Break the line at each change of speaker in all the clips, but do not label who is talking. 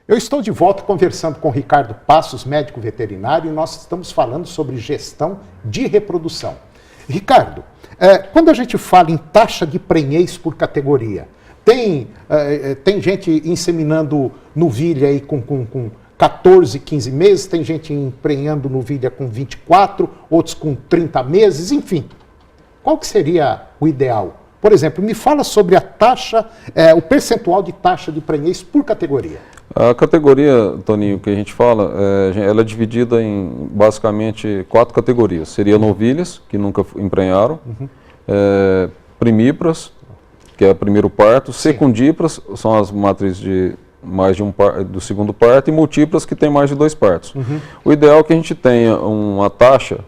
Eu estou de volta conversando com o Ricardo Passos, médico veterinário, e nós estamos falando sobre gestão de reprodução. Ricardo, quando a gente fala em taxa de prenhez por categoria, tem gente inseminando novilha aí com 14, 15 meses, tem gente emprenhando novilha com 24, outros com 30 meses, enfim. Qual que seria o ideal? Por exemplo, me fala sobre a taxa, o percentual de taxa de prenhez por categoria.
A categoria, Toninho, que a gente fala, ela é dividida em basicamente 4 categorias. Seria novilhas, que nunca emprenharam, primíparas, que é o primeiro parto, secundíparas, são as matrizes de mais de do segundo parto, e múltiplas, que tem mais de 2 partos. O ideal é que a gente tenha uma taxa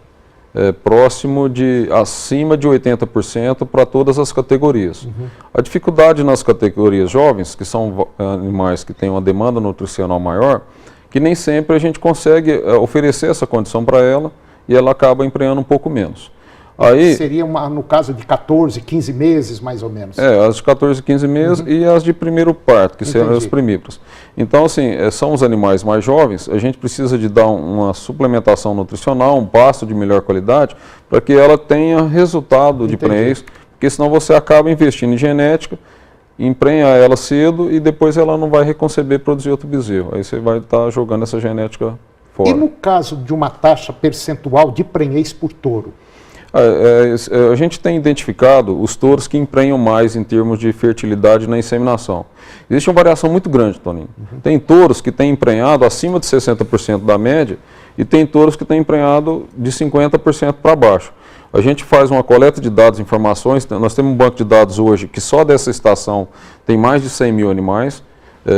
próximo de acima de 80% para todas as categorias. A dificuldade nas categorias jovens, que são animais que têm uma demanda nutricional maior, que nem sempre a gente consegue oferecer essa condição para ela e ela acaba emprenhando um pouco menos. Aí,
seria no caso de 14, 15 meses, mais ou menos.
As de 14, 15 meses e as de primeiro parto, que seriam as primíparas. Então, assim, são os animais mais jovens, a gente precisa de dar uma suplementação nutricional, um pasto de melhor qualidade, para que ela tenha resultado de prenhez, porque senão você acaba investindo em genética, emprenha ela cedo e depois ela não vai reconceber produzir outro bezerro. Aí você vai estar jogando essa genética fora.
E no caso de uma taxa percentual de prenhez por touro?
A gente tem identificado os touros que emprenham mais em termos de fertilidade na inseminação. Existe uma variação muito grande, Toninho. Tem touros que têm emprenhado acima de 60% da média e tem touros que têm emprenhado de 50% para baixo. A gente faz uma coleta de dados e informações, nós temos um banco de dados hoje que só dessa estação tem mais de 100 mil animais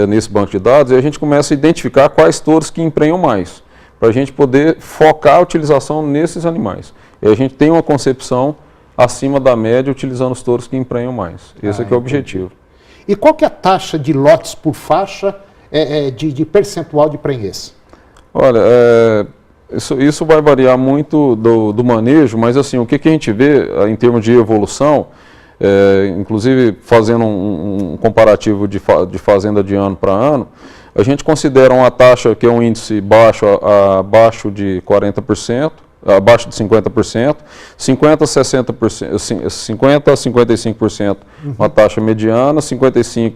nesse banco de dados, e a gente começa a identificar quais touros que emprenham mais, para a gente poder focar a utilização nesses animais. E a gente tem uma concepção acima da média utilizando os touros que emprenham mais. Esse aqui é o objetivo.
E qual que é a taxa de lotes por faixa de percentual de prenhez?
Olha, isso vai variar muito do manejo, mas assim, o que a gente vê em termos de evolução, inclusive fazendo um comparativo de fazenda de ano para ano, a gente considera uma taxa que é um índice baixo, abaixo de 40%, abaixo de 50%, 50% a 55% uma taxa mediana, 55%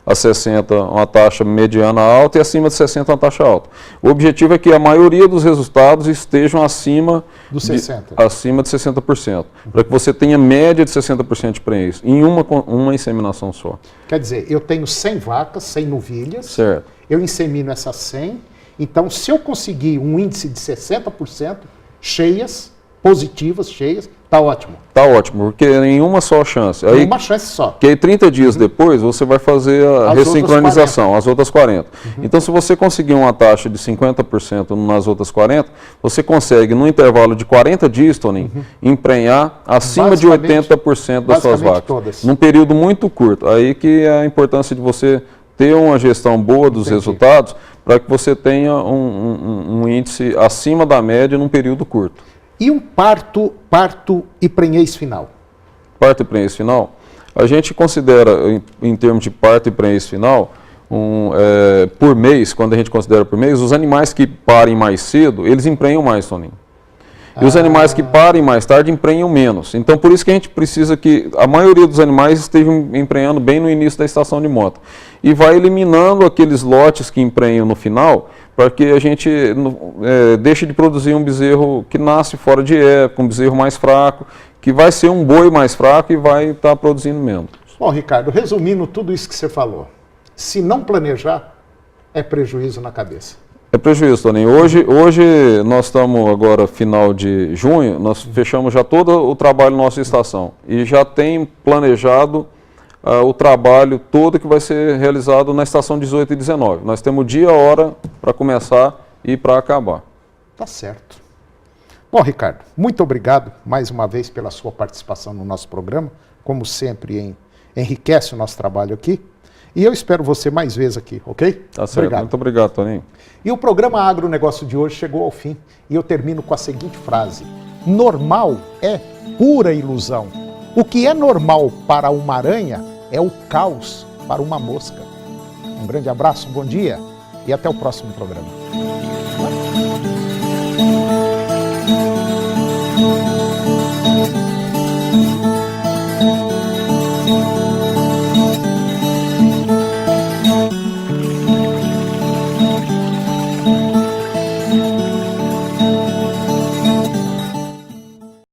a 60% uma taxa mediana alta e acima de 60% uma taxa alta. O objetivo é que a maioria dos resultados estejam acima de 60%, para que você tenha média de 60% de prenhez em uma inseminação só.
Quer dizer, eu tenho 100 vacas, 100 novilhas,
certo.
Eu insemino essas 100, então se eu conseguir um índice de 60%, cheias, positivas, cheias, tá ótimo.
Tá ótimo, porque em uma só chance.
Aí, uma chance só.
Que aí 30 dias depois você vai fazer a ressincronização, as outras 40. Então se você conseguir uma taxa de 50% nas outras 40, você consegue no intervalo de 40 dias, Toninho, emprenhar acima de 80% das suas vacas. Todas. Num período muito curto. Aí que é a importância de você ter uma gestão boa dos resultados, para que você tenha um índice acima da média num período curto.
E um parto e prenhez final?
Parto e prenhez final, a gente considera, em termos de parto e prenhez final, por mês, quando a gente considera por mês, os animais que parem mais cedo, eles emprenham mais, Toninho. E os animais que parem mais tarde emprenham menos. Então, por isso que a gente precisa que a maioria dos animais estejam emprenhando bem no início da estação de mota. E vai eliminando aqueles lotes que emprenham no final, para que a gente deixe de produzir um bezerro que nasce fora de época, um bezerro mais fraco, que vai ser um boi mais fraco e vai estar produzindo menos.
Bom, Ricardo, resumindo tudo isso que você falou, se não planejar, é prejuízo na cabeça.
É prejuízo, Toninho. Hoje nós estamos agora, final de junho, nós fechamos já todo o trabalho da nossa estação e já tem planejado o trabalho todo que vai ser realizado na estação 18 e 19. Nós temos dia e hora para começar e para acabar.
Tá certo. Bom, Ricardo, muito obrigado mais uma vez pela sua participação no nosso programa. Como sempre, enriquece o nosso trabalho aqui. E eu espero você mais vezes aqui, ok?
Tá certo. Obrigado. Muito obrigado, Toninho.
E o programa Agronegócio de hoje chegou ao fim. E eu termino com a seguinte frase: normal é pura ilusão. O que é normal para uma aranha é o caos para uma mosca. Um grande abraço, bom dia e até o próximo programa.